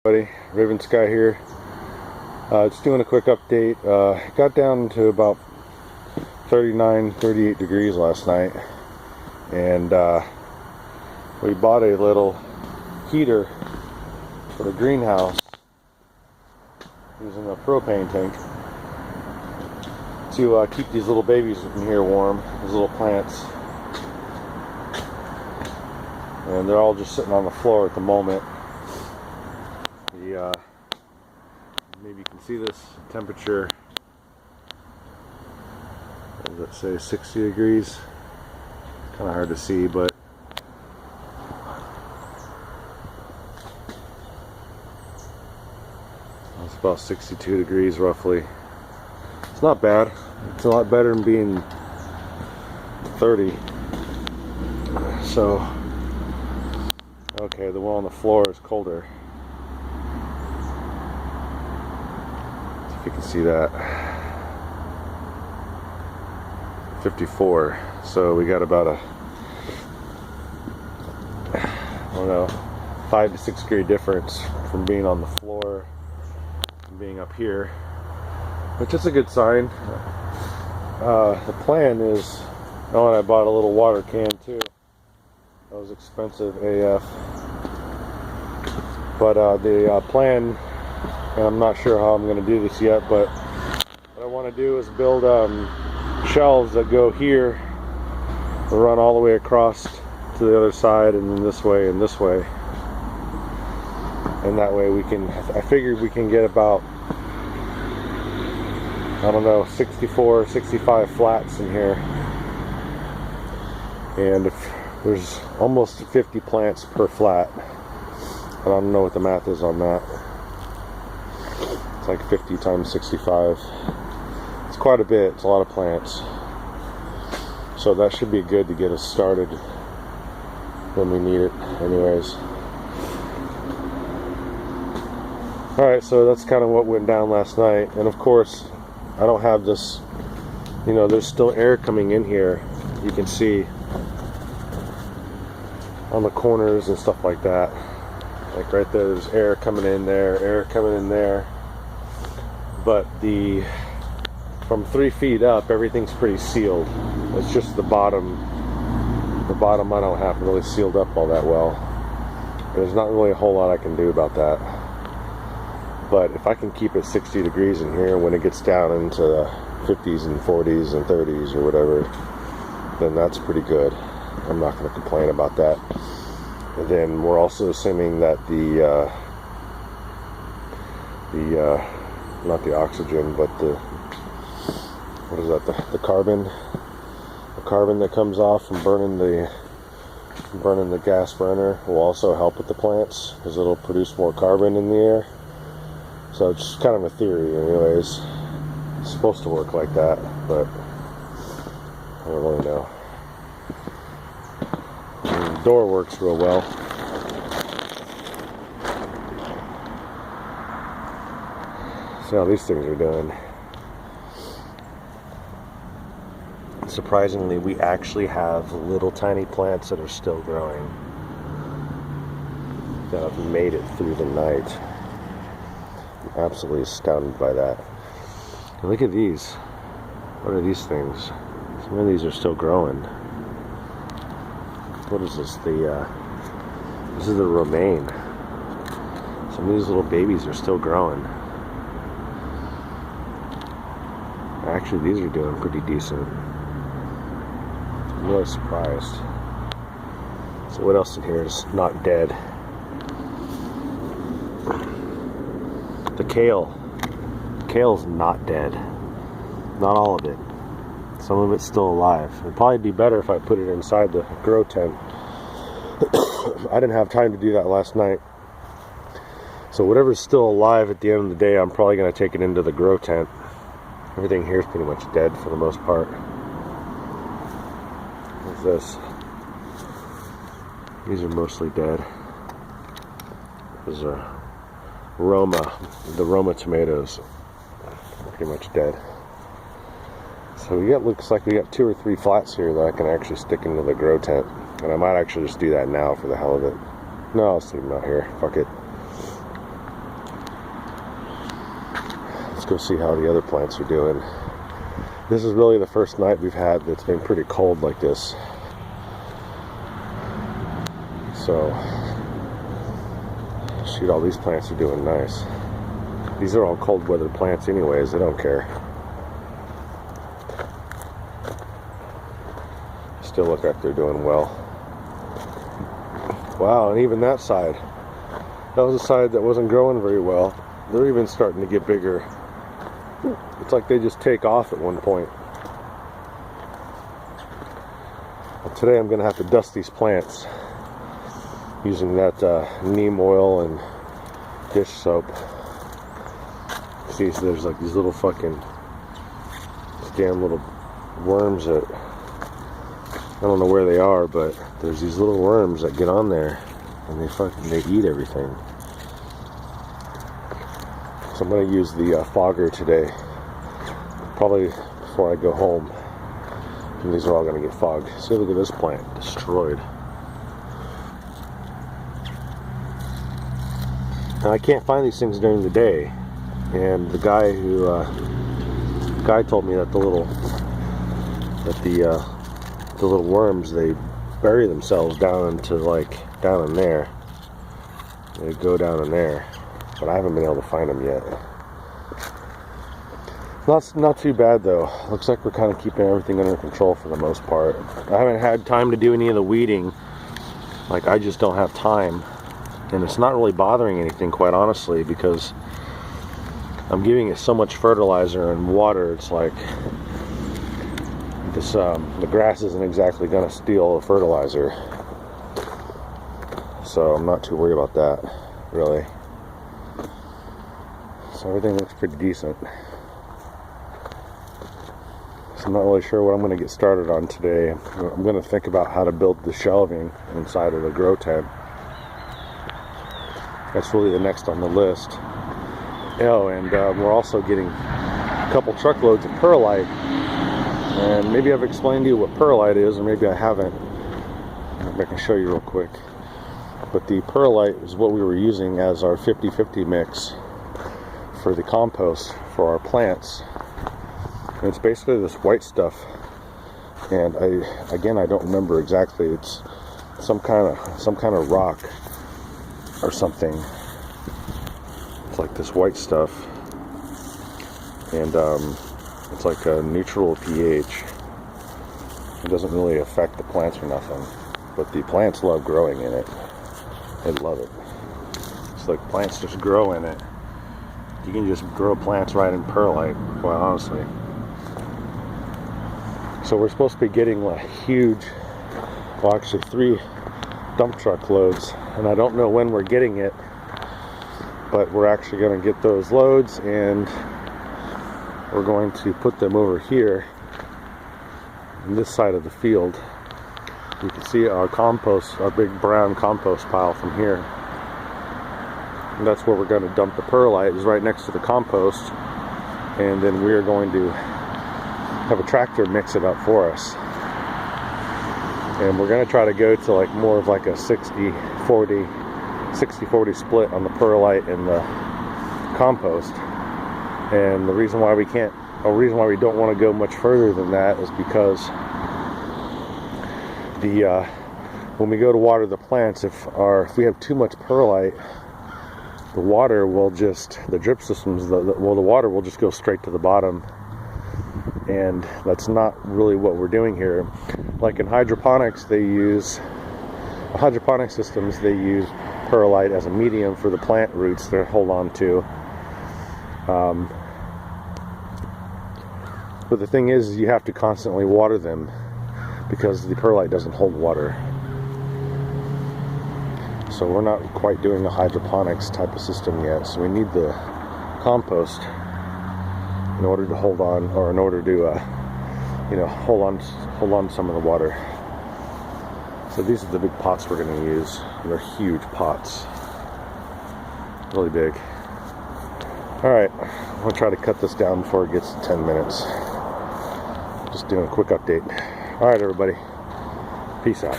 Buddy, RavenSky here. Just doing a quick update. Got down to about 38 degrees last night, and we bought a little heater for the greenhouse using a propane tank to keep these little babies in here warm, these little plants. And they're all just sitting on the floor at the moment. Maybe you can see this temperature. What does it say? 60 degrees. Kind of hard to see, but it's about 62 degrees roughly. It's not bad. It's a lot better than being 30. So, okay, the one on the floor is colder. If you can see that. 54. So we got about a, I don't know, 5 to 6 degree difference from being on the floor and being up here, which is a good sign. The plan is, oh, and I bought a little water can too. That was expensive AF. But the plan, and I'm not sure how I'm going to do this yet, but what I want to do is build shelves that go here, run all the way across to the other side, and then this way and this way. And that way we can, I figured we can get about, I don't know, 64, 65 flats in here. And if there's almost 50 plants per flat. I don't know what the math is on that. It's like 50 times 65. It's quite a bit. It's a lot of plants. So that should be good to get us started when we need it anyways. Alright, so that's kind of what went down last night. And of course, I don't have this, you know, there's still air coming in here. You can see on the corners and stuff like that. Like right there, there's air coming in there, air coming in there. But from 3 feet up, everything's pretty sealed. It's just the bottom I don't have really sealed up all that well. There's not really a whole lot I can do about that. But if I can keep it 60 degrees in here, when it gets down into the 50s and 40s and 30s or whatever, then that's pretty good. I'm not going to complain about that. And then we're also assuming that not the oxygen, but what is that? The carbon that comes off from burning the gas burner will also help with the plants, because it'll produce more carbon in the air. So it's just kind of a theory, anyways. It's supposed to work like that, but I don't really know. The door works real well. See how these things are doing. Surprisingly, we actually have little tiny plants that are still growing that have made it through the night. I'm absolutely astounded by that. And look at these. What are these things? Some of these are still growing. What is this? This is the romaine. Some of these little babies are still growing. Actually, these are doing pretty decent. I'm really surprised. So what else in here is not dead? The kale. The kale's not dead. Not all of it. Some of it's still alive. It'd probably be better if I put it inside the grow tent. I didn't have time to do that last night. So whatever's still alive at the end of the day, I'm probably going to take it into the grow tent. Everything here is pretty much dead for the most part. What's this? These are mostly dead. Those are the Roma tomatoes. Pretty much dead. So looks like we got 2 or 3 flats here that I can actually stick into the grow tent. And I might actually just do that now for the hell of it. No, I'll leave them out here. Fuck it. go see how the other plants are doing. This is really the first night we've had that's been pretty cold like this. So, shoot, all these plants are doing nice. These are all cold weather plants anyways, they don't care. Still look like they're doing well. Wow, and even that side. That was a side that wasn't growing very well. They're even starting to get bigger. It's like they just take off at one point. Well, today I'm going to have to dust these plants using that neem oil and dish soap. See, so there's like these little fucking damn little worms that I don't know where they are, but there's these little worms that get on there and they eat everything. So I'm going to use the fogger today, probably before I go home. And these are all going to get fogged. See, look at this plant, destroyed. Now, I can't find these things during the day, and the guy told me that the little worms, they bury themselves down in there. They go down in there, but I haven't been able to find them yet. Not too bad though. Looks like we're kind of keeping everything under control for the most part. I haven't had time to do any of the weeding. Like, I just don't have time, and it's not really bothering anything, quite honestly, because I'm giving it so much fertilizer and water. It's like this, the grass isn't exactly going to steal the fertilizer, so I'm not too worried about that, really. So everything looks pretty decent. So I'm not really sure what I'm going to get started on today. I'm going to think about how to build the shelving inside of the grow tent. That's really the next on the list. Oh, and we're also getting a couple truckloads of perlite. And maybe I've explained to you what perlite is, or maybe I haven't. Maybe I can show you real quick. But the perlite is what we were using as our 50-50 mix for the compost for our plants. And it's basically this white stuff, and I don't remember exactly. It's some kind of rock or something. It's like this white stuff, and it's like a neutral pH. It doesn't really affect the plants or nothing, but the plants love growing in it. They love it. It's like plants just grow in it. You can just grow plants right in perlite, quite honestly. So we're supposed to be getting like huge, well, actually 3 dump truck loads, and I don't know when we're getting it, but we're actually going to get those loads, and we're going to put them over here on this side of the field. You can see our compost, our big brown compost pile from here, and that's where we're going to dump the perlite, is right next to the compost, and then we're going to have a tractor mix it up for us. And we're going to try to go to like more of like a 60-40 split on the perlite and the compost. And the reason why we don't want to go much further than that is because when we go to water the plants, if we have too much perlite, the water will just, the drip systems, the water will just go straight to the bottom. And that's not really what we're doing here. Like in hydroponics systems, they use perlite as a medium for the plant roots to hold on to. But the thing is, you have to constantly water them because the perlite doesn't hold water. So we're not quite doing a hydroponics type of system yet. So we need the compost in order to hold on, or in order to hold on to some of the water. So these are the big pots we're going to use. They're huge pots, really big. Alright, I'm going to try to cut this down before it gets to 10 minutes. Just doing a quick update. Alright everybody, peace out.